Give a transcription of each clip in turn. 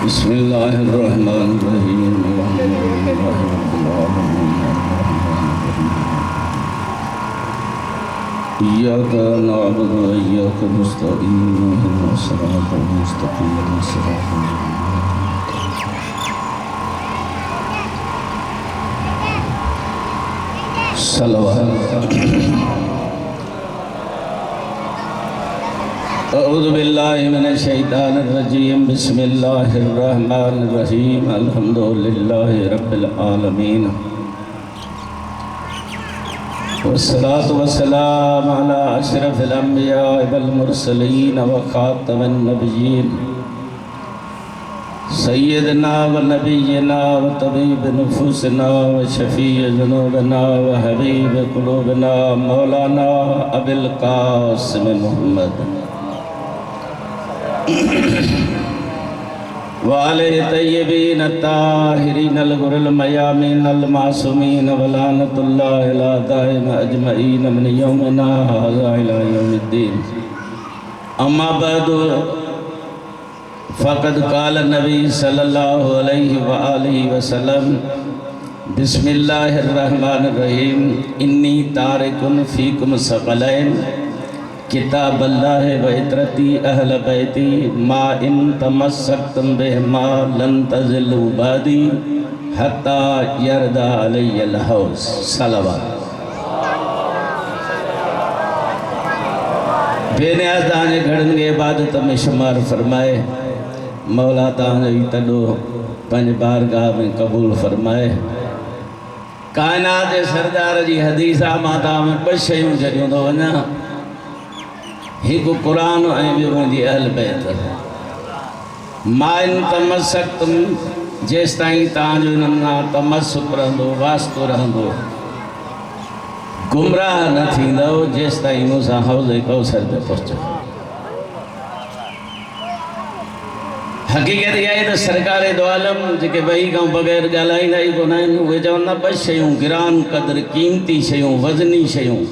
बिस्मिल्लाहिर्रहमानिर्रहीम। इय्याका नअबुदु व इय्याका नस्तईन इहदिनस सिरातल मुस्तक़ीम सिरातल अऊज़ु बिल्लाहि मिनश शैतानिर रजीम। बिस्मिल्लाहिर्रहमानिर्रहीम। अल्हम्दुलिल्लाहि रब्बिल आलमीन। वस्सलातु वस्सलामु अला अशरफिल अंबिया वल मुरसलीन व खातमिन नबिय्यीन सय्यदना व नबिय्यना व तबीब नुफूसना व शफ़ीअ ज़ुनूबना व हबीब क़ुलूबना मौलाना अबिल क़ासिम मुहम्मद वाले तय्यबीन ताहिरीन अलगुरुल मयामीन अलमासूमीन वलानतुल्लाहि अला दाइम अजमईन मिन यौमिना हाज़ा इला यौमिद्दीन। अम्मा बअदु फ़क़द क़ाल नबी सल्लल्लाहु अलैहि व आलिहि वसल्लम बिस्मिल्लाहिर्रहमानिर्रहीम। इन्नी तारिकुन फ़ीकुम सक़लैन किताब अल्लाह व इतरती अहल बैती मा इन तमस्सक्तुम बिहिमा लन तज़िल्लू बादी हत्ता यरदा अलैयल हौज़। सलावत। बेनियाज़ तांजे घड़न के इबादत में शुमार फरमाए। मौला तांजो तॾो पंज बारगाह में कबूल फरमाए। कायनात जे सरदार जी हदीसा मां तां में ॿ शयूं जॾियूं थो वञा, हिकु क़ुरान ऐं ॿियो मुंहिंजी अहल बैत। मां इन तमस्सक्तुम जेसि ताईं तव्हांजो इन्हनि सां तमस्सुक रहंदो, वास्तो रहंदो, गुमराह न थींदव जेसि ताईं मूंसां हौज़े कौसर ते पहुचो। हक़ीक़त इहा आहे त सरकार दो आलम जेके ॿई खां बग़ैर ॻाल्हाईंदा ई कोन आहिनि, उहे चवनि था ॿ शयूं गिरान क़द्र क़ीमती शयूं वज़नी शयूं।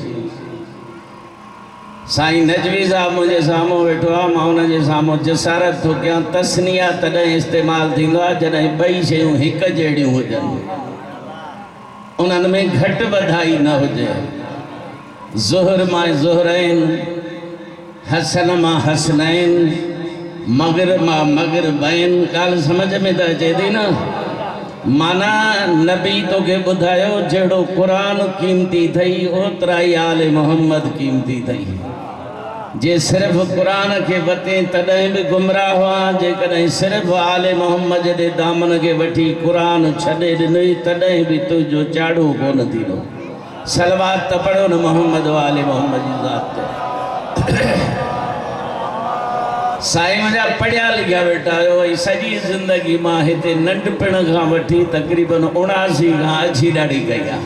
साईं नजवी साहब मुझे साम्हूं वेठो आहे, मां उनजे साम्हूं जसारत थो कयां। तस्निया तॾहिं इस्तेमालु थींदो आहे जॾहिं ॿई शयूं हिकु जहिड़ियूं हुजनि, उन्हनि में घटि वधाई न हुजे। ज़ुहर मां ज़ुहरैन, हसन मां हसनैन, मग़रिब मां मग़रिबैन। ॻाल्हि सम्झ में त अचे थी न? माना नबी तोखे ॿुधायो जहिड़ो क़ुरान क़ीमती अथई ओतिरा ई आले मोहम्मद क़ीमती अथई। जे सिर्फ़ु क़ुरान खे वते तॾहिं बि गुमराह हुआ, जेकॾहिं सिर्फ़ु आले मोहम्मद जे दामन खे वठी क़ुरान छॾे ॾिनई तॾहिं बि तुंहिंजो चाढ़ो कोन थींदो। सलवात त पढ़ो न मोहम्मद आले मोहम्मद जी ज़ात ते। साईं मुंहिंजा पढ़िया लिखिया वेठा आहियो ऐं सॼी ज़िंदगी मां हिते नंढपिण खां वठी तक़रीबन 79 खां अची ॾाढी कई आहे।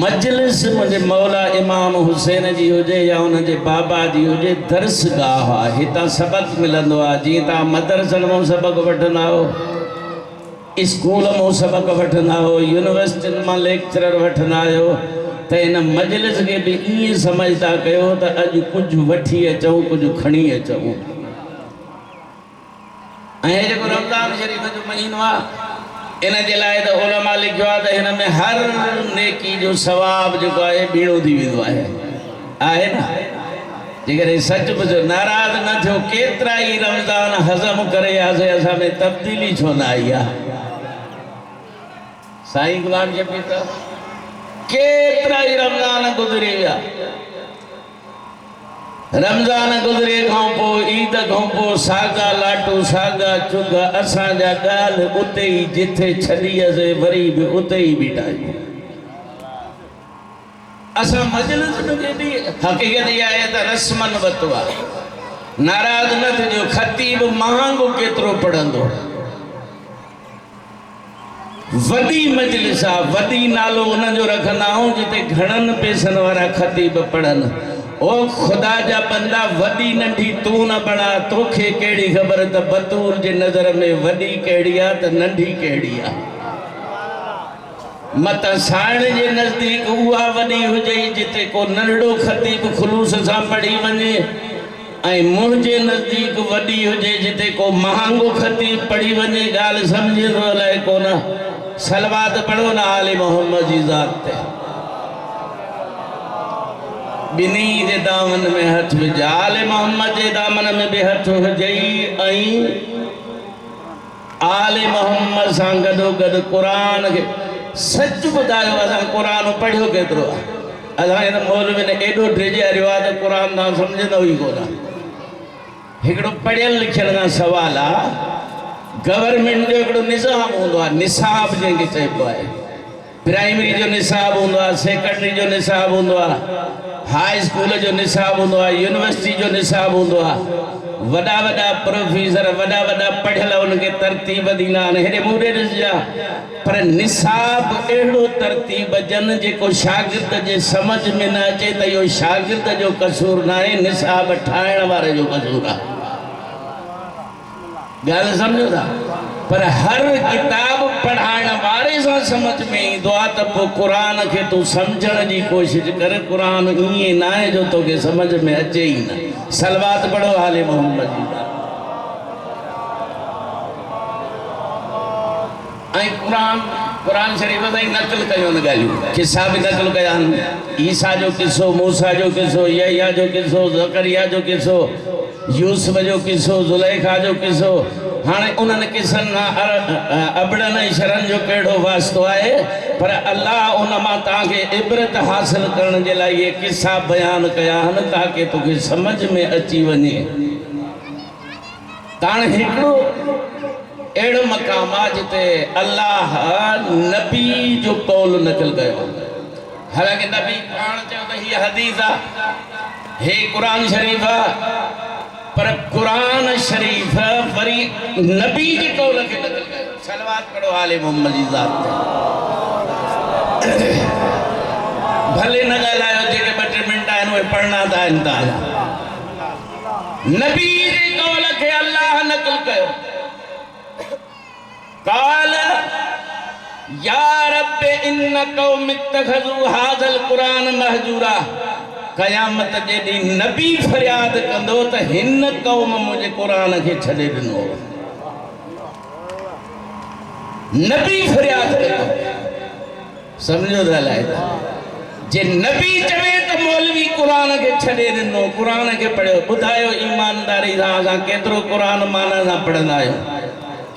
मजलिस मुंहिंजे मौला इमाम हुसैन जी हुजे या उनजे बाबा जी हुजे, दर्सगाह आहे, हितां सबक़ मिलंदो आहे। जीअं तव्हां मदरसनि मां सबक़ वठंदा आहियो, स्कूल मां सबक़ वठंदा आहियो, यूनिवर्सिटियुनि मां लेक्चरर वठंदा आहियो, त इन मजलिस के भी ईअं समझदा कयो त अॼु कुझु वठी अचूं, कुझु खणी अचूं। ऐं जेको रमज़ान शरीफ़ जो महीनो आहे, इन जे लाइ त उलमा लिखियो आहे त हिन में हर नेकी जो सवाब जेको आहे ॿीणो थी वेंदो आहे न? जेकॾहिं सचमुच नाराज़ न थियो, केतिरा ई रमज़ान हज़म करे आसे, असां में तब्दीली छो न आई आहे? साईं गुलाम शफ़ी त केतिरा ई रमज़ान गुज़री विया। रमज़ान गुज़रे खां पोइ, ईद खां पोइ सागा लाटू, सागा चुग, असांजा ॻाल्हि उते ई जिथे छॾीअसीं वरी बि उते ई बीठा आहियूं। असां मजलिस में बि हक़ीक़त इहा आहे त रस्मन वरितो आहे। नाराज़ न थिजो, ख़तीब महांगो केतिरो पढ़ंदो, वॾी मजलिस आहे, वॾी नालो उनजो रखंदा आहियूं जिते घणनि पैसनि वारा ख़तीब पढ़नि। ओ ख़ुदा जा बंदा, वॾी नंढी तूं न बणा, तोखे कहिड़ी ख़बर त बतूर जे नज़र में वॾी कहिड़ी आहे त नंढी कहिड़ी आहे। मत साइण जे नज़दीक उहा वॾी हुजे जिते को नंढड़ो ख़तीब ख़ुलूस सां पढ़ी वञे, ऐं मुंहिंजे नज़दीक वॾी हुजे जिते को महांगो खती पढ़ी वञे ॻाल्हि सम्झंदो अलाए कोन सलवात पढ़ो न आले मोहम्मद जी ज़ात ते बिनी जे दामन में हथ विझ आले मोहम्मद जे दामन में बि हथ हुजई ऐं आले मोहम्मद सां गॾोगॾु क़ुरान खे सच ॿुधायो असां क़ुरान पढ़ियो केतिरो आहे असांखे त मौलवी ने एॾो ड्रिजारियो आहे त क़ुरान तव्हां सम्झंदो ई कोन हिकिड़ो पढ़ियल लिखियल खां सवाल आहे गवर्नमेंट जो हिकिड़ो निज़ाम हूंदो आहे निसाब जंहिंखे चइबो आहे प्राइमरी जो निसाब हूंदो आहे सेकेंडरी जो निसाब हूंदो आहे हाई स्कूल जो निसाब हूंदो आहे यूनिवर्सिटी जो निसाब हूंदो आहे वॾा वॾा प्रोफेसर वॾा वॾा पढ़ियल उनखे तरतीब ॾींदा आहिनि हेॾे मूंॾे ॾिसजा पर निसाब अहिड़ो तरतीब ॾियनि जेको शागिर्द जे सम्झ में न अचे त इहो शागिर्द जो कसूर न आहे निसाब ठाहिण वारे जो कसूर आहे ॻाल्हि सम्झो था पर हर किताब पढ़ाइण वारे सां सम्झ में ईंदो आहे त पोइ क़ुरान खे तूं सम्झण जी कोशिशि कर क़ुरान ईअं न आहे जो तोखे सम्झ में अचे ई न सलवात पढ़ो हाले मोहम्मद जी ऐं क़ुरान शरीफ़ ताईं नक़ल कयूं न ॻाल्हियूं किसा बि नक़ल कया आहिनि ईसा जो किसो मूसा जो किसो यहया जो किसो ज़करिया जो किसो यूसुफ जो किसो ज़ुलैखा जो किसो हाणे उन्हनि किसनि अबड़नि ऐं शरनि जो कहिड़ो वास्तो आहे पर अल्लाह उन मां तव्हांखे इबरत हासिल करण जे लाइ इहे किसा बयानु कया आहिनि ताकी तोखे सम्झ में अची वञे त हाणे हिकिड़ो अहिड़ो मक़ाम आहे जिते अल्लाह नबी जो कौल नक़ल कयो हालांकि नबी पाण चयो त हीअ हदीस आहे हे क़ुरान शरीफ़ आहे पर क़ुरान शरीफ़ वरी नबी जे कौल खे नक़ल कयो सलवात पढ़ो आले मोहम्मद जी ज़ात ते भले न ॻाल्हायो जेके 2-3 मिंट आहिनि उहे पढ़ना था आहिनि तव्हां नबी जे कौल खे अल्लाह नक़ल कयो काल या रब इन कौम इत्तखज़ू हाज़ल क़ुरान महजूरा क़यामत जे ॾींहुं नबी फरियाद कंदो त हिन कौम मुंहिंजे क़ुरान खे छॾे ॾिनो नबी फरियाद कंदो सम्झो त अलाए जे नबी चवे त मौलवी क़ुरान खे छॾे ॾिनो क़ुरान खे पढ़ियो ॿुधायो ईमानदारी सां असां केतिरो क़ुरान माना सां पढ़ंदा आहियूं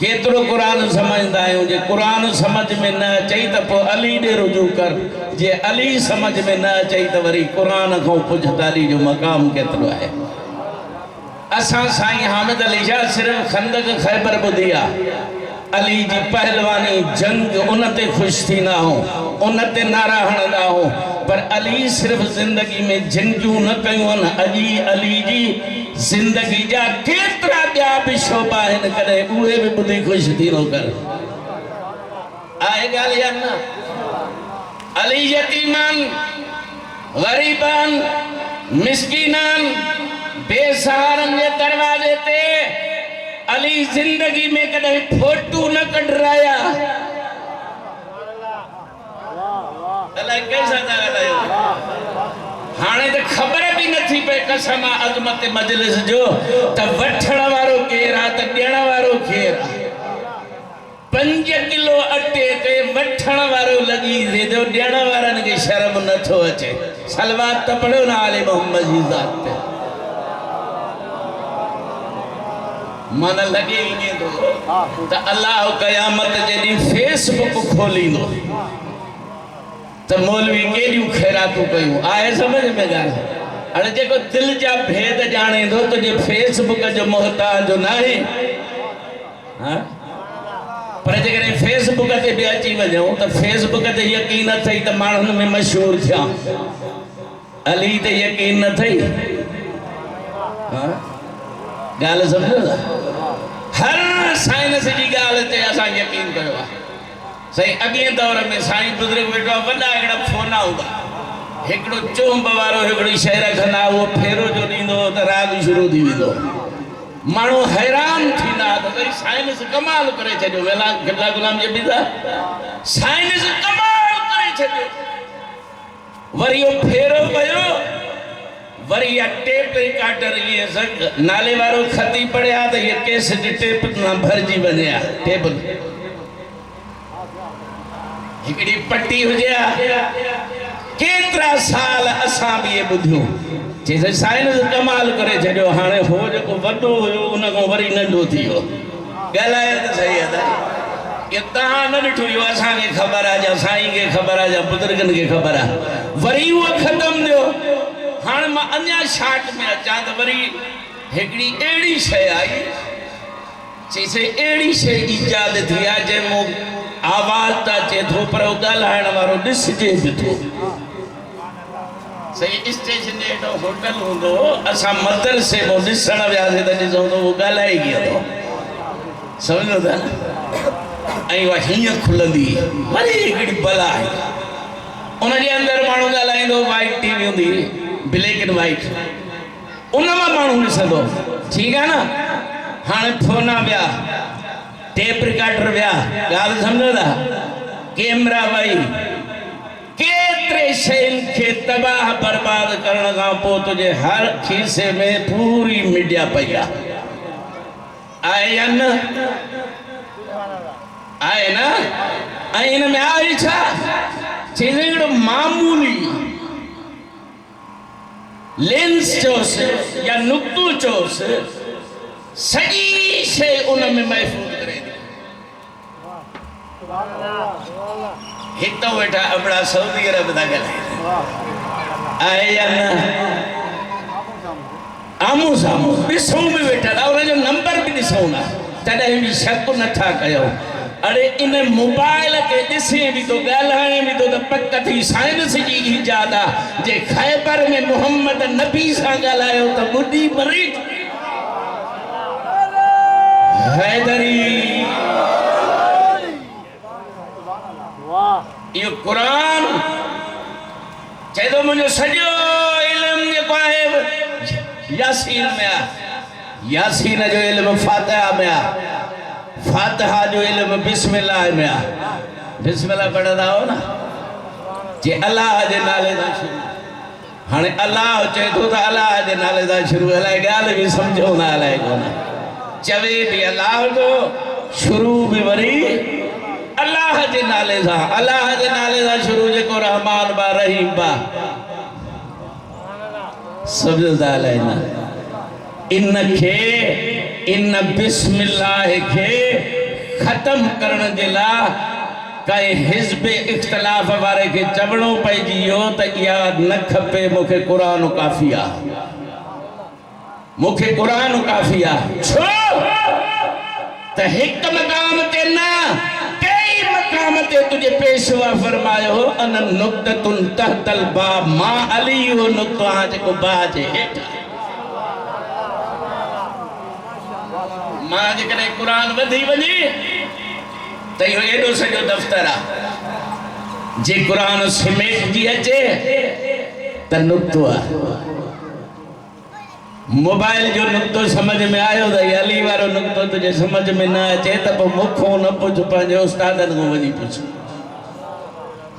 केतिरो क़ुरान समझदा आहियूं जे क़ुरान समझ में न अचई त पोइ अली ॾे रुजू कर जे अली समझ में न अचई त वरी क़ुरान खां पुछताली जो मक़ाम केतिरो आहे असां साईं हामिद अली शाह सिर्फ़ु खंदक ख़ैबर ॿुधी आहे अली जी पहलवानी जंग उन ते ख़ुशि थींदा आहियूं उन ते नारा हणंदा आहियूं पर अली सिर्फ़ु ज़िंदगी में जंगियूं न कयूं आहिनि अॼु अली जी ज़िंदगी जा केतिरा ॿिया बि शोभा आहिनि कॾहिं उहे बि ॿुधी ख़ुशि थींदो कर आहे ॻाल्हि या न अली यतीमान ग़रीबान मिस्कीनान बेसहारनि जे दरवाज़े ते अली ज़िंदगी में कॾहिं फोटू न कढराया अलाए कैसा था ॻाल्हायो हाणे त ख़बर बि नथी पए कसम अज़मत मजलिस जो त वठण वारो केरु आहे त ॾियण वारो केरु आहे 5 किलो अटे ते वठण वारो लॻी थिए थो ॾियण वारनि खे शर्म नथो अचे सलवात त पढ़ो न आले मोहम्मद जी ज़ात ते मन लॻे ईअं थो त अल्लाह क़यामत जे ॾींहुं फेसबुक खोलींदो त मौलवी केॾियूं ख़ैरातूं कयूं आहे समझ में ॻाल्हि हाणे जेको दिलि जा भेद ॼाणे थो तुंहिंजे फेसबुक जो मोहताज न आहे पर जेकॾहिं फेसबुक ते बि अची वञूं त फेसबुक ते यकीन न अथई त माण्हुनि में मशहूरु थिया अली ते यकीन न अथई ॻाल्हि सम्झो था हर साइंस जी ॻाल्हि ते असां यकीन कयो आहे सही अॻे दौर में साईं बुज़ुर्ग वेठो वॾा हिकिड़ा फ़ोन हूंदा हिकिड़ो चुंब वारो हिकिड़ी शइ रखंदा उहो फेरो जो ॾींदो त राग शुरू थी वेंदो माण्हू हैरान थींदा त भई साइंस कमाल करे छॾियो गिला गुलाम जे बि साइंस कमाल करे छॾियो वरी उहो फेरो वियो वरी या टेप रिकॉर्डर ये सग नाले वारो खती पड़या तो ये कैसेट टेप ना भरजी वञया टेप हिकड़ी पट्टी हुजिया केतरा साल असां भी ये बुधियो जे साइंस कमाल करे छॾियो हाणे हो जेको वॾो हुयो उन खां वरी नंढो थी वियो ॻाल्हाए त सही आहे ये तव्हां न ॾिठो इहो असांखे ख़बर आहे या साईं खे ख़बर आहे या बुज़ुर्गनि खे ख़बर आहे वरी उहो ख़तमु थियो हाणे मां अञा शाट में अचां त वरी हिकिड़ी अहिड़ी शइ आई चईसि अहिड़ी शइ ईजाद थी आहे जंहिंमो आवाज़ त अचे थो पर ॻाल्हाइण वारो ॾिसिजे बि थो सही स्टेशन जे हेठो होटल हूंदो असां मदरसे में ॾिसण वियासीं त ॾिसूं त उहो ॻाल्हाए गयो थो सम्झो था न ऐं उहा हीअं खुलंदी वरी हिकिड़ी बला आहे उनजे अंदरि माण्हू ॻाल्हाईंदो वाइट टीवी हूंदी ब्लैक एंड वाइट उन मां माण्हू ॾिसंदो ठीकु आहे न हाणे फोना विया टेप रिकॉर्डर विया ॻाल्हि सम्झो था कैमरा वई केतिरे शयुनि खे तबाह बर्बाद करण खां पोइ तुंहिंजे हर खीसे में पूरी मीडिया पई आहे या न आहे न ऐं हिन में आहे छा चईं हिकिड़ो मामूली लेंस चोसि या नुक़्तो चोसि सॼी शइ उन में महफ़ूज़ करे थी हितो वेठा अपना सऊदी अरब था ॻाल्हाइनि आहे या न आम्हूं साम्हूं ॾिसूं बि वेठा था उनजो नंबर बि ॾिसूं था तॾहिं बि शक नथा कयो अरे इन मोबाइल के ॾिसे भी तो ॻाल्हाए भी तो पक थी साइंस जी ईजाद आहे जे खैबर में मोहम्मद नबी सां ॻाल्हायो त ॿुधी मरी हैदरी यो कुरान चए तो मुझे सॼो इल्म जेको आहे यासीन में आहे यासीन जो इल्म फातिहा में आहे फातिहा जो इल्म बिस्मिल्लाह में आहे बिस्मिल्लाह पढ़ंदा हो न जे अल्लाह जे नाले सां शुरू हाणे अल्लाह चए थो त अल्लाह जे नाले सां शुरू अलाए ॻाल्हि बि सम्झो न अलाए कोन चवे बि अल्लाह जो शुरू बि वरी अल्लाह जे नाले सां शुरू जेको रहमान बा रहीम बा सम्झंदा अलाए न इनखे इन बिस्मिल्लाह के खत्म करण जे लाइ काई हिज़्ब इख्तिलाफ वारे के चवणो पइजी वियो त इहा न खपे मूंखे क़ुरान काफ़ी आहे मूंखे क़ुरान काफ़ी आहे छो त हिक मक़ाम ते न कई मक़ाम ते तुझे पेशवा फरमायो हो अन नुक्ततुन तहतल बा मां अली हो नुक्तो आहे जेको बा जे हेठि मां जेकॾहिं क़ुरान वधी वञे त इहो एॾो सॼो दफ़्तर आहे जे क़ुरान समेटजी अचे त नुक्तो आहे मोबाइल जो नुक्तो समझ में आयो त अली वारो नुक्तो तुझे समझ में न अचे त पोइ मूंखों न पुछ पंहिंजे उस्तादनि खां वञी पुछ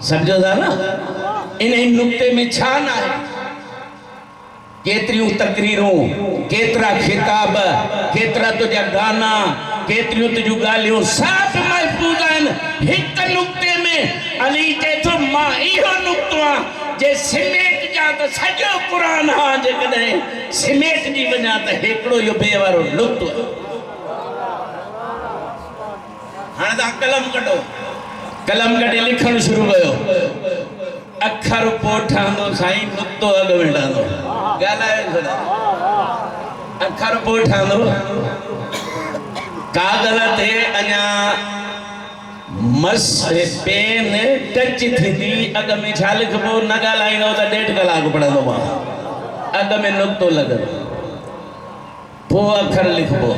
सम्झो था न इन नुक्ते में छा न आहे केतिरियूं तकरीरूं केतिरा खिताब केतिरा तुझा गाना केतिरियूं तुझियूं ॻाल्हियूं सभु महफ़ूज़ आहिनि हिक नुक्ते में अली चए थो मां इहो नुक्तो आहे जे सिमेट जा त सॼो क़ुरान आहे जेकॾहिं सिमेट जी वञा त हिकिड़ो इहो ॿिए वारो नुक्तो हाणे तव्हां कलम कढो कलम कढी लिखणु शुरू कयो अखर पोइ ठहंदो साईं नुक्तो अॻु में ठहंदो ॻाल्हायो छॾा अखर पोइ ठहंदो कागज़ ते अञा मस पेन टच थींदी अॻ में छा लिखबो न ॻाल्हाईंदो त 1.5 कलाक पढ़ंदो मां अॻ में नुक्तो लॻंदो पोइ अखर लिखबो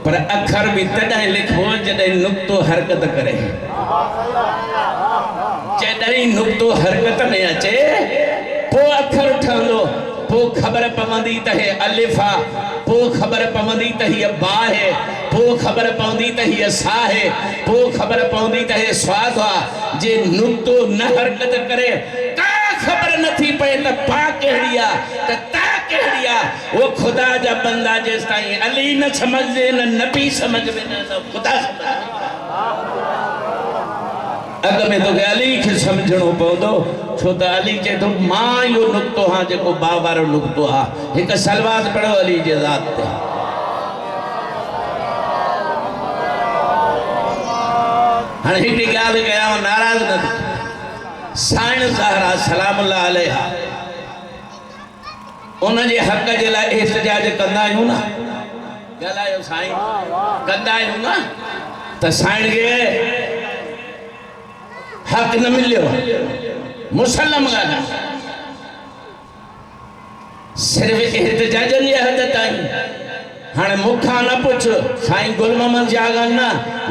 पर अखर भी तॾहिं लिखबो जॾहिं नुक्तो हरकत करे जॾहिं नुक्तो हरकत में अचे पोइ अखर ठहंदो पोइ ख़बर पवंदी त हे अलिफ आहे पोइ ख़बर पवंदी त हीअ बा आहे पोइ ख़बर पवंदी त हीअ सा आहे पोइ ख़बर पवंदी त हे स्वाद आहे जे नुक्तो न हरकत करे का ख़बर नथी पए त बा कहिड़ी आहे त ता वो खुदा जा बंदा जेस ताईं अली न समझे न नबी समझ में न खुदा अग में तो अली के समझणो पवंदो छो त अली जे तो मां यो नुक्तो हां जेको बावारो नुक्तो हा एक सलवात पढ़ो अली जे ज़ात ते हाणे हिकड़ी ॻाल्हि कयां नाराज़ न साईं ज़हरा सलामुल्लाह अलैहा उन जे हक़ जे लाइ एहतिजाज कंदा आहियूं न ॻाल्हायो साईं कंदा आहियूं न त साईं खे हक़ न मिलियो मुसलम ॻाल्हि सिर्फ़ एहतिजाजनि जे हद ताईं हाणे मूंखां न पुछ साईं गुल मोहम्मद जागन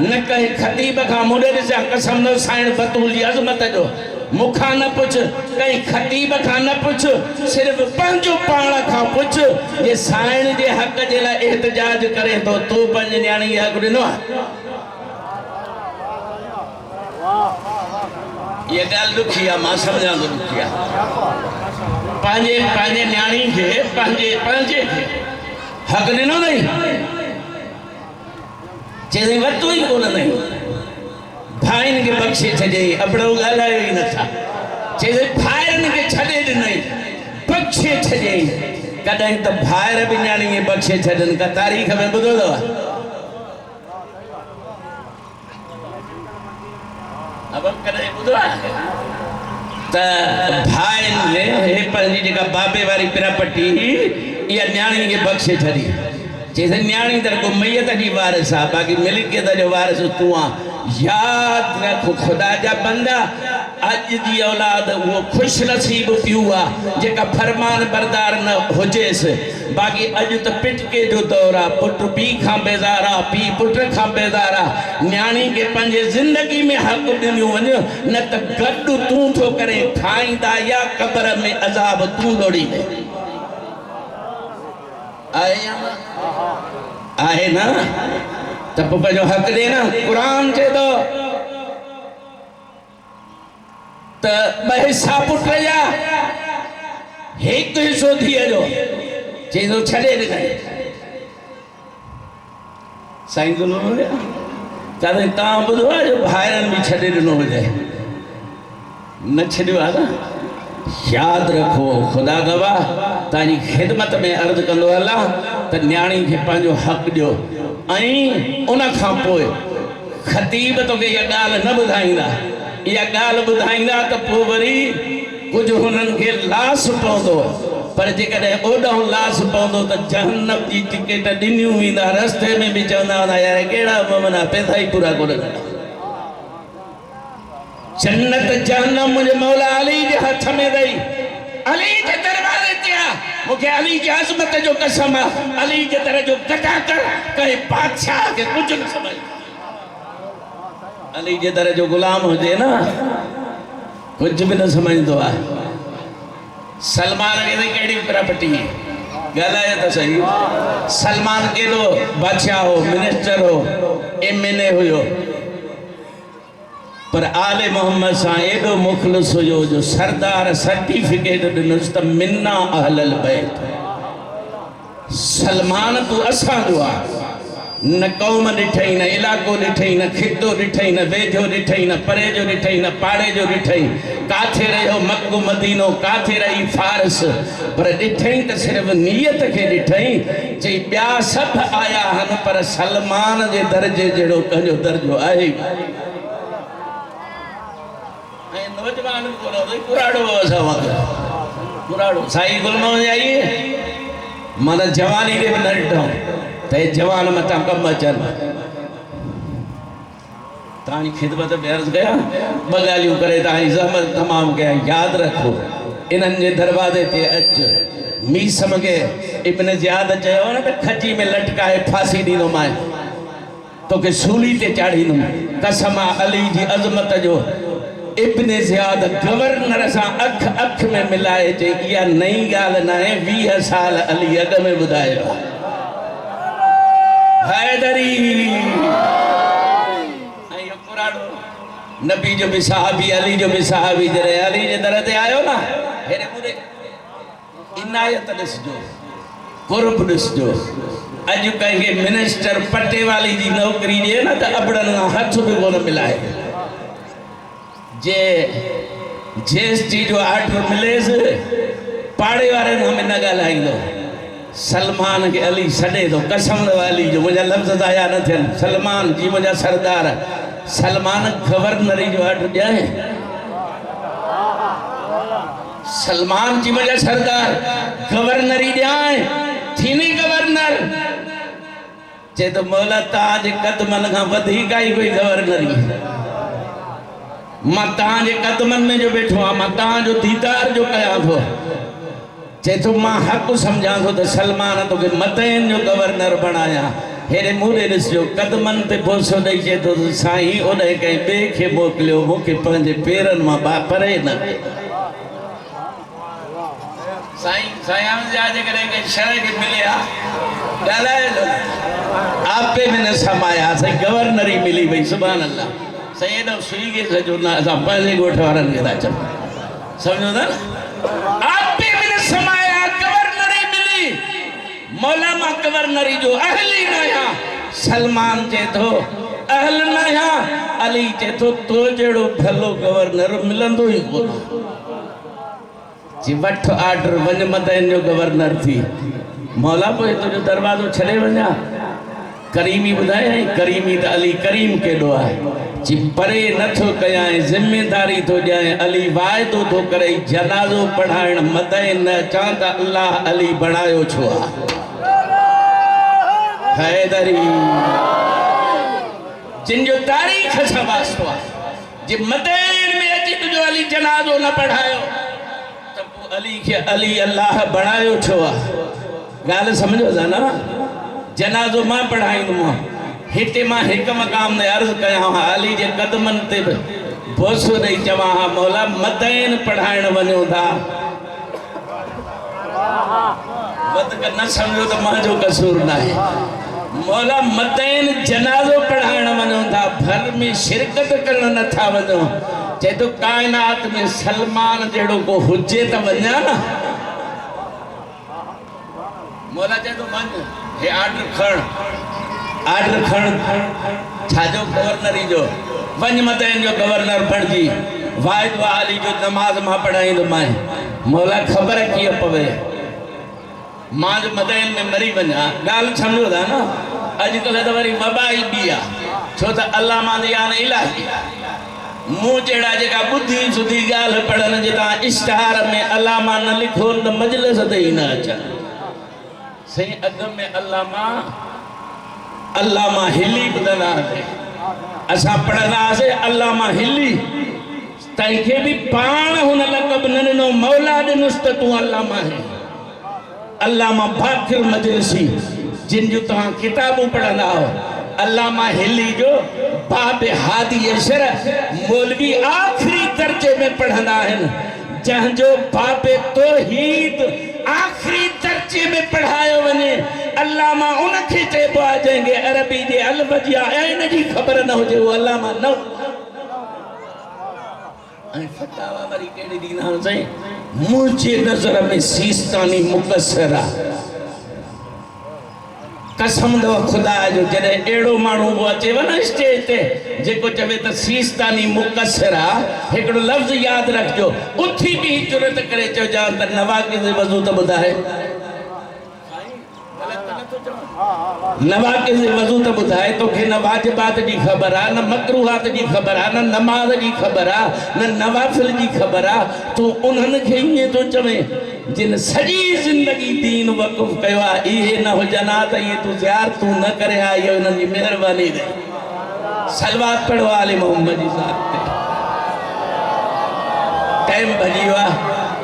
न कंहिं ख़तीब खां मुड़े ॾिसां कसम न साईं बतूल जी अज़मत जो मूंखां न पुछ कंहिं ख़तीब खां न पुछ सिर्फ़ पंहिंजो पाण खां पुछ जे साईं जे हक़ जे लाइ एहतिजाज करे थो तूं पंहिंजे न्याणी खे हक़ ॾिनो आहे ये ॻाल्हि ॾुखी आहे मां सम्झां थो ॾुखी आहे पंहिंजे न्याणी खे पंहिंजे हक़ ॾिनो अथई चई वरितो ई कोन अथई भाइनि खे बख़्शे छॾियई अबड़ो ॻाल्हायो ई नथा चई भाइरनि खे छॾे ॾिनई बख़्शे छॾियई कॾहिं त भाइर बि न्याणी खे बख़्शे छॾनि का तारीख़ में ॿुधो अथव अब कॾहिं ॿुधो आहे त भाइनि ने हे पंहिंजी जेका बाबे वारी पिरापटी इहा न्याणी खे बख़्शे छॾी चई न्याणी त को मैयत जी वारिस आहे बाक़ी मिल्कियत जो वारिस तूं आहे यादि रख खुदा जा बंदा अॼु जी औलाद उहो ख़ुशि नसीब पियो आहे जेका फरमान बरदार न हुजेसि बाक़ी अॼु त पिटके जो दौरु आहे पुटु पीउ खां बेज़ार आहे पीउ पुट खां बेज़ार आहे न्याणी खे पंहिंजे ज़िंदगी में हक़ ॾिनियूं वञ न त गॾु तूं थो करे खाईंदा या क़बर में अज़ाब तूं लोड़ींदे आहे न त पोइ पंहिंजो हक़ ॾे न क़ुरान चए थो त ॿ हिसा पुट जा हिकु हिसो धीअ जो चई थो छॾे ॾिनई साईं गुल चवंदई तव्हां ॿुधो आहे जो भाइरनि बि छॾे ॾिनो हुजे न छॾियो आहे न यादि रखो खुदा गवाह तव्हांजी ख़िदमत में अर्ज़ु कंदो अलाह त न्याणी खे पंहिंजो हक़ ॾियो ऐं उन खां पोइ ख़तीब तोखे इहा ॻाल्हि न ॿुधाईंदा इहा ॻाल्हि ॿुधाईंदा त पोइ वरी कुझु हुननि खे लास पवंदो पर जेकॾहिं ओॾां लास पवंदो त जहन्नम जी टिकेट ॾिनियूं वेंदा रस्ते में बि चवंदा हूंदा यार कहिड़ा मोमिना पैसा ई पूरा कोन कंदा जन्नत जहन्नम मुझे मौला अली के हाथ में गई अली के दरबार ते मुझे अली की अजमत जो कसम अली के तरह जो कटा कर कहे बादशाह के कुछ न समझ अली के तरह जो गुलाम हो जाए ना कुछ भी न समझदो है सलमान के केड़ी प्रॉपर्टी गलाया तो सही सलमान के लो बादशाह हो मिनिस्टर हो एमएनए हुयो पर आले मोहम्मद सां एडो मुखलिस हुयो जो सरदार सर्टिफिकेट ॾिनुसि त मिन्ना अहलल बैत सलमान तू असां जो आहे न क़ौम ॾिठई न इलाइक़ो ॾिठई न खितो ॾिठई न वेझो ॾिठई न परे जो ॾिठई न पाड़े जो ॾिठई काथे रहियो मक्को मदीनो काथे रही फारस पर ॾिठई त सिर्फ़ु नियत खे ॾिठई चई ॿिया सभु आया आहिनि पर सलमान जे दर्जे जहिड़ो कंहिंजो दर्जो आहे नौजवान कुराड़ो साईं गुल मोहम्मद आई माना जवानी दे न ॾिठो त जवान मथां कम अचनि तव्हांजी ख़िदमत में अर्ज़ु कयां ॿ ॻाल्हियूं करे तव्हांजी ज़हमत तमामु कयां यादि रखो इन्हनि जे दरवाज़े ते अचु मीसम खे इब्न ज़ियाद चयो न त खची में लटकाए फांसी ॾींदोमांइ तोखे सूली ते चाढ़ींदुमि कसम अली जी अज़मत जो इब्न ज़ियाद गवर्नर सां अख में मिलाए चई इहा नई ॻाल्हि न आहे 20 साल अली अॻ में ॿुधायो हैदरी ऐं इहो कुराड़ो नबी जो भी सहाबी अली जो भी सहाबी जॾहिं अली जे दर ते आयो न हेॾे पूरे इनायत ॾिसजो कुर्ब ॾिसजो। अॼु कंहिंखे मिनिस्टर पटे वाली जी नौकरी ॾिए न त अबड़नि खां हथ बि कोन मिलाए। जे GST जो ऑर्डर मिलेसि पाड़े वारनि खां न ॻाल्हाईंदो। सलमान के अली छॾे थो कसम वाली जो मुंहिंजा लफ़्ज़ आया न थियनि। सलमान जी मुंहिंजा सरदार सलमान गवर्नरी जो ऑर्डर ॾियाए। सलमान जी मुंहिंजा सरदार गवर्नरी ॾियाए थीनी गवर्नर चे तो मौला तव्हांजे कदमनि खां वधीक आई कोई गवर्नरी। मां तव्हांजे कदमनि में जो वेठो आहियां, मां तव्हांजो दीदार जो कयां थो। चे तो मां हक़ सम्झां थो त सलमान तोखे मदइन जो गवर्नर बणाया। हेॾे मूंॾे ॾिसजो कदमनि ते बोसो ॾेई चए थो साईं ओॾे कंहिं ॿिए खे मोकिलियो, मूंखे पंहिंजे पेरनि मां परे न साईं। साईं जेकॾहिं कंहिं शइ खे मिले आहे ॻाल्हाए आपे में न समाया साईं गवर्नरी मिली वई। सुभान अल्लाह साईं एॾो सुई खे सॼो न असां पंहिंजे ॻोठ वारनि खे था चऊं। सम्झो था न आपे में न समाया गवर्नरी मिली। मौला मां गवर्नरी जो अहल ही न आहियां। सलमान चए थो अहल न आहियां। अली चए थो तो जहिड़ो भलो गवर्नर मिलंदो ई कोन। जी वठ ऑर्डर वञ मदइन जो गवर्नर थी। मौला पोइ तुंहिंजो दरवाज़ो छॾे वञा। करीमी ॿुधाए करीमी त अली करीम केॾो आहे। जी परे नथो कयां ज़िम्मेदारी थो ॾियां। अली वाइदो थो करे जनाज़ो पढ़ाइण मदइन न चवां त अल्लाह अली बणायो छो आहे। हैदरी जिन जो तारीख़ सां वास्तो आहे। जी मदइन में अची तुंहिंजो अली जनाज़ो न पढ़ायो त पोइ अली खे अली अल्लाह बणायो छो आहे। ॻाल्हि सम्झो था न। जनाज़ो मां पढ़ाईंदुमि। हिते मां हिकु मक़ाम ते अर्ज़ु कयां हा अली जे कदमनि ते बि बोसो ॾेई चवां हा मौला मदइन पढ़ाइण वञो था। वधीक न सम्झो त मुंहिंजो कसूर न आहे। मौला मदइन जनाज़ो पढ़ाइण वञो था भर में शिरकत करण नथा वञो। चए तो काइनात में सलमान जहिड़ो को हुजे त वञा न। मौला चए तो वञ हे ऑर्डर खण छाजो गवर्नरी जो वञ मदइन जो गवर्नर बणजी। वाहिद अली जो नमाज मां पढ़ाईंदोमांइ। मौला ख़बर कीअं पवे मां जो मदइन में मरी वञा। ॻाल्हि सम्झो था न। अॼुकल्ह त वरी वबा ई ॿी आहे छो त अल्लाह मां यान इलाही मूं जहिड़ा जेका ॿुधी सुधी ॻाल्हि पढ़नि जे तव्हां इश्तिहार में अल्लाह मां न लिखो न मजलिस ते ई न अचनि। सही अॻ में अल्लाह मां हिली ॿुधंदा हुआसीं। असां पढ़ंदा हुआसीं अल्लाह मां हिली। तंहिंखे बि पाण हुन लक़ब न ॾिनो मौला ॾिनुसि त तूं अल्लाह मां है। अल्लाह मां बाक़िर मजलिसी जिन जो तव्हां किताबूं पढ़ंदा हो। अल्लाह मां हिली जो बाब हादी अशर मौलवी आखिरी दर्जे में पढ़ंदा आहिनि। जंहिंजो बाब तौहीद आखिरी दर्जे में पढ़ायो वञे। अल्लाह मां उनखे चइबो आहे जंहिंखे अरबी जे अलफ़ या ऐन जी ख़बर न हुजे उहो अल्लाह मां न। ऐं फतावा वरी कहिड़ी ॾींदा आहिनि साईं मुंहिंजे नज़र में सीस्तानी मुक़सर आहे। कसम दो खुदा जो जॾहिं अहिड़ो माण्हू उहो अचेव न स्टेज ते जेको चवे त सीस्तानी मुक़सर आहे हिकिड़ो लफ़्ज़ यादि रखिजो। उथी बि जुरत करे चइजां त नवाक़िज़ वज़ू त ॿुधाए। नवाक़िज़ वज़ू त ॿुधाए तोखे न वाजिबात जी ख़बर आहे न मकरूहात जी ख़बर आहे न नमाज़ जी ख़बर आहे न नवाफ़िल जी ख़बर आहे। तूं उन्हनि खे ईअं थो चवे जिन सॼी ज़िंदगी दीन वक़ुफ़ कयो आहे। इहे न हुजनि हा त इहे तूं ज़ियारतूं न करे हा। इहो हिननि जी महिरबानी अथई। सलवात पढ़ो आले मोहम्मद जी ज़ात ते। टाइम भॼी वियो आहे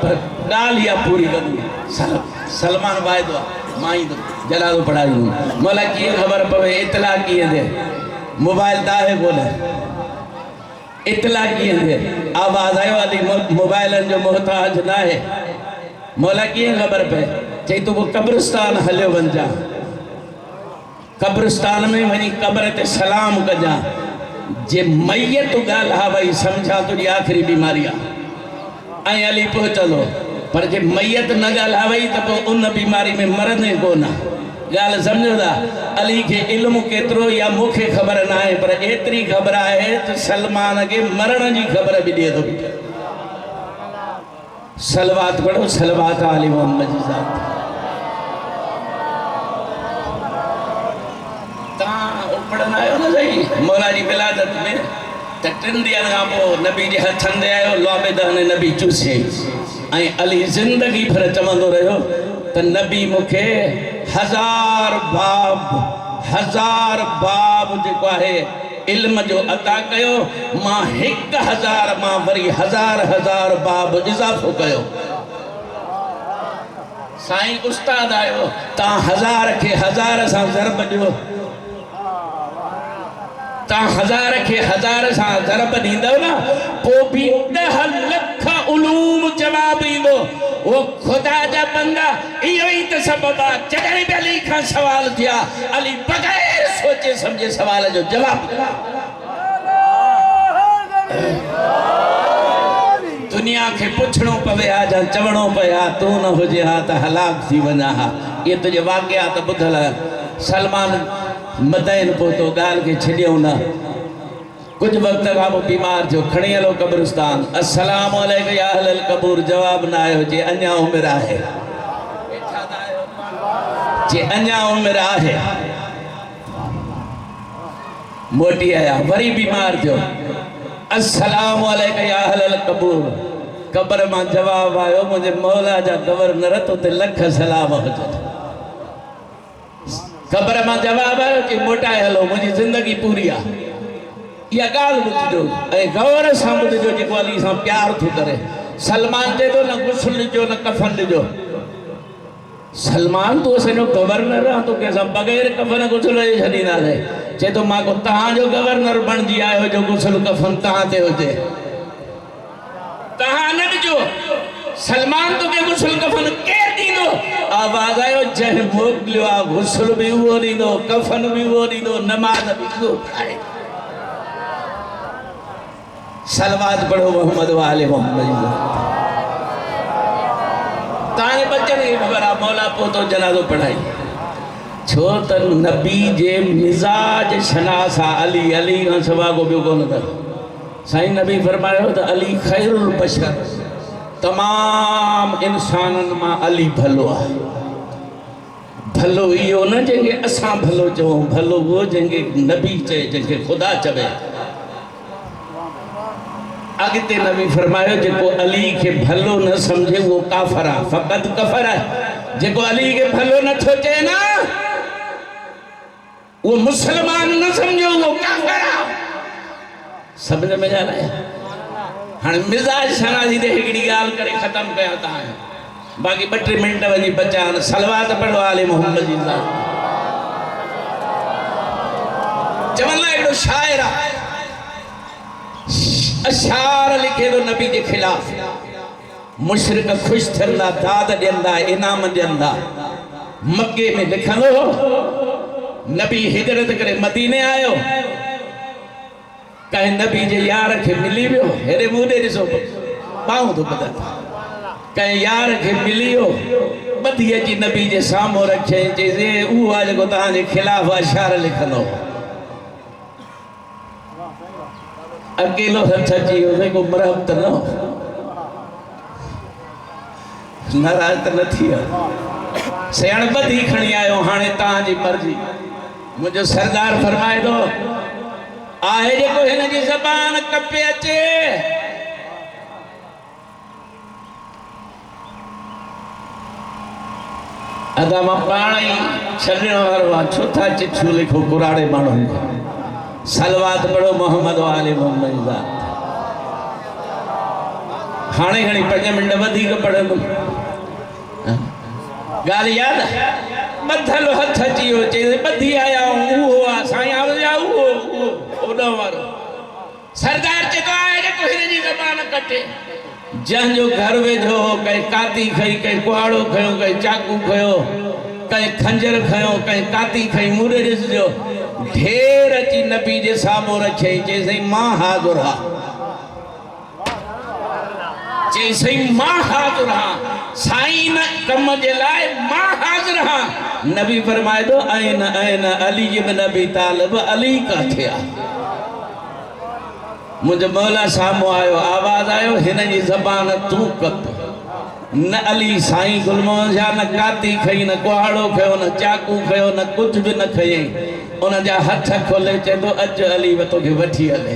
पर ॻाल्हि इहा पूरी कंदुमि। सलमान वाइदो आहे मां ईंदुमि जनाज़ो पढ़ाईंदुमि। मौला कीअं ख़बर पवे इतला कीअं थिए। मोबाइल त आहे कोन इतला कीअं थिए। आवाज़ आयो अली मोबाइलनि जो मोहताज न आहे। मौला कीअं ख़बर पए। चई तूं पोइ कब्रिस्तान हलियो वञा। कब्रिस्तान में वञी क़ब्र ते सलाम कजां। जे मैयत ॻाल्हि हा भई सम्झा तुंहिंजी आख़िरी बीमारी आहे। ऐं अली पहुचंदो पर जे मैयत न ॻाल्हावई त पोइ उन बीमारी में मरंदे कोन। ॻाल्हि सम्झो था। अली खे इल्मु केतिरो या मूंखे ख़बर न आहे, पर एतिरी ख़बर आहे त सलमान खे मरण जी ख़बर बि ॾिए थो। सलवात पढ़ो, सलवात आले मोहम्मद जी साहब। तव्हां पढ़ंदा आहियो न सही मौला जी विलादत में त 3 ॾींहंनि खां पोइ नबी जे हथनि ते आयो लौबे त ने नबी चूसे ऐं अली ज़िंदगी भर चवंदो रहियो त नबी मूंखे 1000 बाब जेको आहे इल्म जो अता कयो, मां 1000 मां वरी 1000 बाब इज़ाफ़ो कयो। साईं उस्ताद आयो, तव्हां 1000 खे 1000 सां ज़रब ॾियो, तव्हां 1000 खे 1000 सां ज़रब ॾींदव न पोइ बि 10 लख उलूम जवाब ईंदो। वो खुदा जा बंदा इहो ई त सबब आहे। जॾहिं बि अली खां सवाल थिया अली बग़ैर सोचे सम्झे सवाल जो जवाब। दुनिया खे पुछणो पवे हा या चवणो पए हा तूं न हुजे हा त हलाक थी वञा हा। इहे तुंहिंजे वाक़ियात ॿुधल। सलमान मदइन पहुतो, ॻाल्हि खे छॾियो न। कुछ वक्त खां पोइ बीमार थियो, खणी हलो कब्रिस्तान। अस्सलाम वालेकुम या अहलल कबूर। जवाब न आयो, जे अञा उमिरि आहे, जे अञा उमिरि आहे। मोटी आया, वरी बीमार थियो। अस्सलाम वालेकुम या अहलल कबूर। कब्र मां जवाब आयो, मुंहिंजे मौला जा गवर्नर तोते लख सलाम हुजनि। कब्र मां जवाब आयो कि मोटाए हलो, मुंहिंजी ज़िंदगी पूरी आहे। या ॻाल्हि ॿुधिजो ऐं गौर सां ॿुधिजो जेको अली सां प्यार थो करे। सलमान चए थो न गुस्ल ॾिजो न कफन ॾिजो। सलमान तूं असांजो गवर्नर आहे, तोखे असां बग़ैर कफन गुस्ल ॾेई छॾींदासीं। चए थो मां को तव्हांजो गवर्नर बणिजी आयो जो गुस्ल कफन तव्हां ते हुजे। तव्हां न ॾिजो। सलमान तोखे गुस्ल कफन केरु ॾींदो? आवाज़ आयो, जंहिं मोकिलियो आहे गुस्ल बि उहो ॾींदो, कफन बि उहो ॾींदो, नमाज़ बि उहो पढ़ाए। सलवात पढ़ो मोहम्मद वाले मोहम्मद। ताने बच्चन खे ख़बर आहे मौला पोतो जनाज़ो पढ़ाई छो त नबी जे मिजाज शनास आहे। अली अली खां सवा को ॿियो कोन अथव। साईं नबी फरमायो त अली ख़ैरुल बशर, तमाम इंसाननि मां अली भलो आहे। भलो इहो न जंहिंखे असां भलो चऊं, भलो उहो जंहिंखे नबी चए, जंहिंखे ख़ुदा चवे। अॻिते नबी फरमायो जेको अली खे भलो न सम्झे वो काफ़र आहे, फ़क़त कफ़र आहे। जेको अली खे भलो नथो चए न वो मुसलमान न सम्झो, वो काफ़र आहे। सम्झ में ॻाल्हि आहे। हाणे मिज़ाज शनासी ते हिकिड़ी ॻाल्हि करे ख़तमु कयां तव्हां, बाक़ी 2-3 मिंट वञी बचा। सलवात पढ़ो आले मोहम्मद जी साहब। चवंदा हिकिड़ो शाइर आहे, अशार लिखे थो नबी जे खिलाफ़। मुशरिक ख़ुशि थियंदा, दाद ॾियंदा, इनाम ॾियंदा। मके में लिखंदो नबी हिजरत करे मदीने आयो, कंहिं नबी जे यार खे मिली वियो। हेॾे मूं ॾे ॾिसो, ॿाहूं थो ॿुधनि। कंहिं यार खे मिली वियो, ॿधी अची नबी जे साम्हूं रखियईं, चईं उहो आहे जेको तव्हांजे खिलाफ़ अशार लिखंदो। अकेलो हथ अची वियो, को मरहब त न हो, नाराज़ त न थी वियो। सियाण ॿधी खणी आयो, हाणे तव्हांजी मर्ज़ी। मुंहिंजो सरदार फरमाए थो, आहे जेको हिन जी ज़बान कपे अचे, अदा मां पाण ई छॾण वारो आहे। छो था चिठियूं लिखो कुराड़े माण्हुनि खे? सलवात पढ़ो मोहम्मद वाले मोहम्मद जा। हाणे घणी 5 मिंट वधीक पढ़ंदुमि। ॻाल्हि यादि आहे? ॿधल हथ अची वियो, चई ॿधी आया उहो आहे साईं, उहो ओॾो वारो। सरदार चए थो आहे जेको हिन जी ज़बान कटे। जंहिंजो घर वेझो हो, कंहिं काती खई, कंहिं कुहाड़ो खयो, कंहिं चाकू खयो, कंहिं खंजर खयो, कंहिं काती खई। मूरे ॾिसजो ढेर अची नबी जे साम्हूं रखियईं, चई साईं मां हाज़ुर हा। चई सही मां हाज़िर हां साईं न कम जे लाए मां हाज़िर हां नबी फरमाए दो आइन आइन अली इब्न अबी तालिब अली काथे आ मुझे मौला सामो आयो आवाज आयो हिन जी ज़बान तू कप न अली साईं गुलमोहन शाह न काती खई न कुहाड़ो खयो न चाकू खयो न कुछ भी न खयई उन जा हथ खोले चे तो अज अली तोखे वठी हले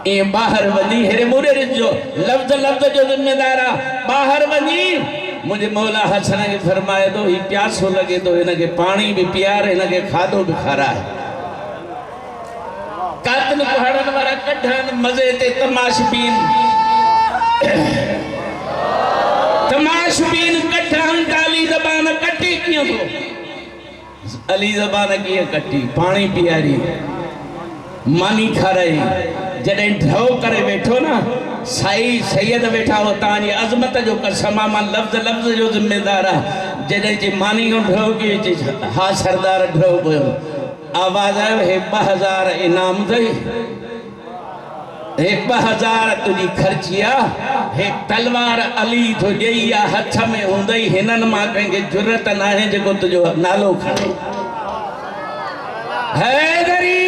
ये बाहर वनी हेरे मुरे जो लफ्ज लफ्ज जो जिम्मेदार बाहर वनी मुझे मौला हसन के फरमाए दो ही प्यासो लगे तो इनके पानी भी पियार इनके खादो भी खाराए कातन कुहाड़न वारा कढन मजे ते तमाशबीन कठन काली ज़बान कटी क्यों तो अली ज़बान की कटी पानी पियारी मानी खाराई जडे ढो करे बैठो ना साई सैयद बैठा हो तानी अजमत जो कसमा मा लफ्ज लफ्ज जो जिम्मेदार जडे जी मानी ढो की हा सरदार ढो गयो आवाज आयो हे 2000 इनाम दई हे 2000 तुझी खर्चिया हे तलवार अली तो देया हथ में हुंदई हिनन मा कंगे जुरत ना है जो तुझो नालो खणे हैदरी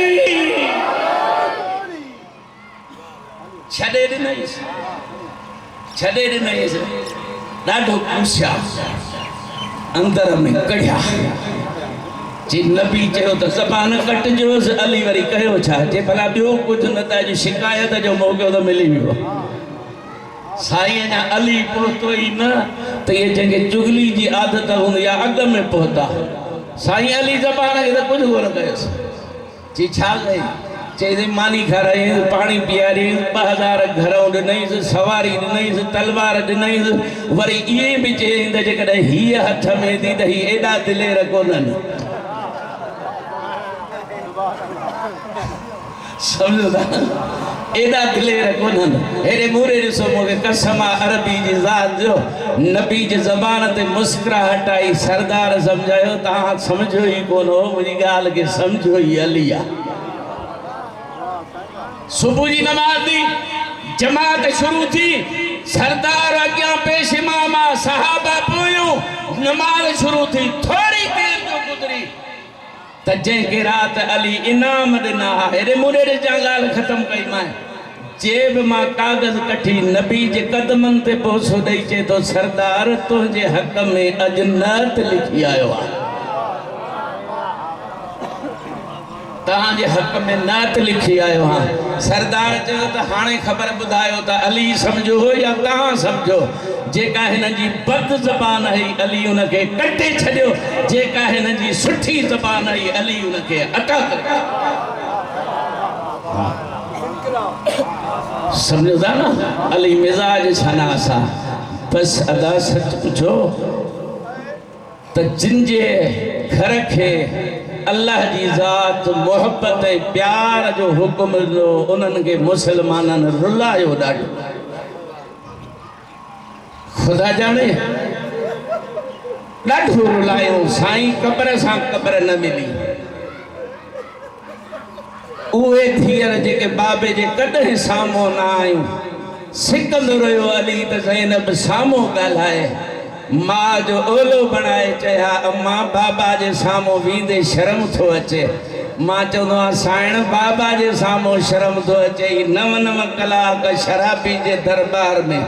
छड़े नहीं ॾाढो पुछा अंदर में कढ़िया जी नबी चयो तो ज़बान कटजो अली वरी कयो छा जे भला बियो कुछ न त शिकायत जो मौक़ो तो मिली वियो साईं ना अली पहुतो ही न तो ये जंगे चुगली जी आदत हुंदी या अग में पहुता साईं अली ज़बान के तो कुछ कोन कयोस जी छा गई चई मानी खाराई पानी पियारी 2000 घरों ॾिनईसि सवारी ॾिनईसि तलवार ॾिनईसि वरी इहे बि चईं त जेकॾहिं हीअ हथ में थी त हीअ एॾा दिलेर कोन्हनि समझो था एॾा दिलेर कोन्हनि हेॾे मूरे ॾिसो मूंखे कसम आहे अरबी जी ज़ात जो नबी जी ज़बान ते मुस्कुराहट आई सरदार सम्झायो तव्हां सम्झो ई कोन हो मुंहिंजी ॻाल्हि खे सम्झो ई अली आहे सुबह जी नमाज दी जमात शुरू थी सरदार अग्या पेश इमाम सहाबा पोयो नमाज शुरू थी थोड़ी देर जो गुजरी त जंहिंखे रात अली इनाम ॾिना हेॾे मुॾे जा ॻाल्हि ख़त्म कई मां जेब मां कागज़ कठी नबी जे कदमनि ते बोसो ॾेई चए थो सरदार तुंहिंजे हक़ में अॼु नात लिखी आयो आहे तहां हक में नात लिखी आयो हाँ सरदार चयो त हाणे खबर बुधायो त अली समझो या तहां समझो जेका हिन जी बद ज़बान है अली उनके कटे छड़ियो जेका हिन जी सुठी ज़बान है अली उनके अटा कर समझो था ना अली मिजाज छना सा बस अदा सच पूछो त जिनजे घर के अल्लाह जी ज़ात मोहब्बत प्यार जो हुक्म ॾिनो उन्हनि खे मुसलमाननि रुलायो ॾाढो खुदा जाने ॾाढो रुलायो साईं क़ब्र सां क़ब्र न मिली उहे धीअर जेके बाबे जे कॾहिं साम्हूं न आयूं सिकंदो रहियो अली त ज़ैनब साम्हूं ॻाल्हाए माँ जो ओलो बनाए चया अम्मा बाबा जे सामो वींदे शर्म थो अचे माँ चवंदो आहे साइण बाबा जे सामो शर्म थो अचे 9 कलाक शराबी जे दरबार में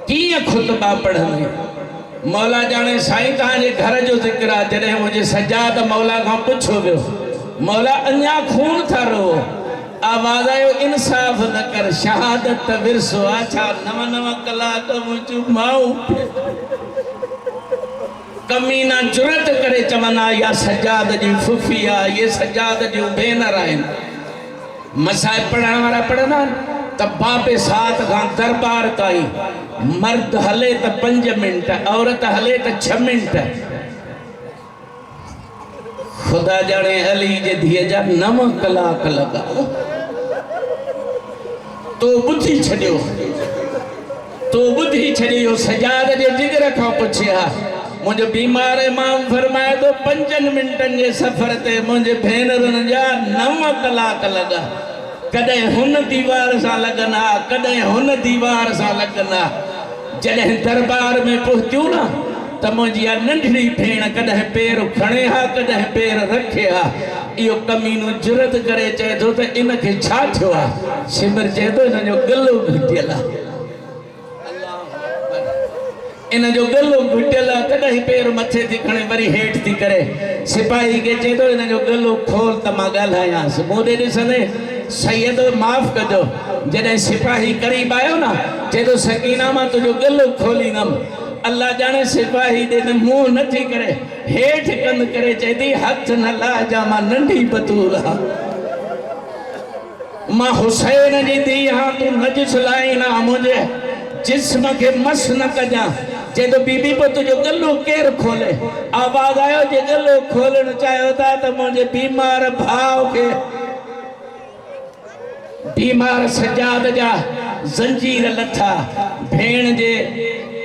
कीअं खुतबा पढ़ंदे मौला जाने साईं तव्हांजे घर जो ज़िक्र आहे जॾहिं मुंहिंजे सजाद मौला खां पुछो वियो मौला अञा खून था रो आवाज़ आयो इंसाफ़ न कर शहादत विरसो अच्छा 9 कलाक मुंहिंजूं माऊं कमीना जुरत करे चवना या सजाद जी फुफी आहे ये सजाद जूं भेनर आहिनि मसाइब पढ़ण वारा पढ़ंदा त बाबे साथ खां दरबार ताईं मर्द हले त 5 मिंट औरत हले त 6 मिंट खुदा जाने अली जे धीअ जा 9 कलाक लगा तो बुद्धि छड़ियो सजाद जे जिगर खां पुछिया मुझे बीमार इमाम फरमाए तो 5 मिनटन के सफर ते मुझे भेनरुन जा 9 कलाक लगा कॾहिं हुन दीवार सां लगना, कॾहिं हुन दीवार सां लगना। जॾहिं दरबार में पहुतियूं न त मुंहिंजी नंढड़ी भेण कॾहिं पेर खणे हा, कॾहिं पेर रखे हा। इहो कमीनो जुरत करे चए थो त इनखे छा थियो आहे? शिमिर चए थो इन जो गलो घुटियल आहे, इन जो गलो घुटियल आहे। तॾहिं पेर मथे थी खणे वरी हेठि थी करे। सिपाही खे चए थो इन जो गलो खोल त मां ॻाल्हायांसि। मूं ॾे ॾिसंदे सैयद माफ़ कजो। जॾहिं सिपाही क़रीब आयो न चए थो सकीना मां तुंहिंजो गलो खोलींदमि। अल्लाह ॼाणे सिपाही ॾे मुंहुं नथी करे हेठि कंद करे चए थी हथ न लाहिजा, मां नंढी बतूल आहियां, मां हुसैन जी धीउ आहियां, तूं नजिस लाहींदा मुंहिंजे जिस्म खे मस न कजां। चए थो बीबी पोइ तुंहिंजो गलो केरु खोले? आवाज़ आयो जे गलो खोलणु चाहियो था त मुंहिंजे बीमार भाउ खे, बीमार सजाद जा ज़ंजीर लथा। भेण जे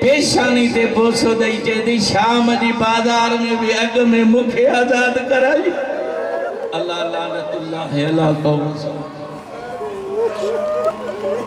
पेशानी ते बोसो ॾेई चए थी शाम जी बाज़ार में बि अॻ में मूंखे आज़ाद कराई। अल्लाह लानतुल्लाह अला कौम।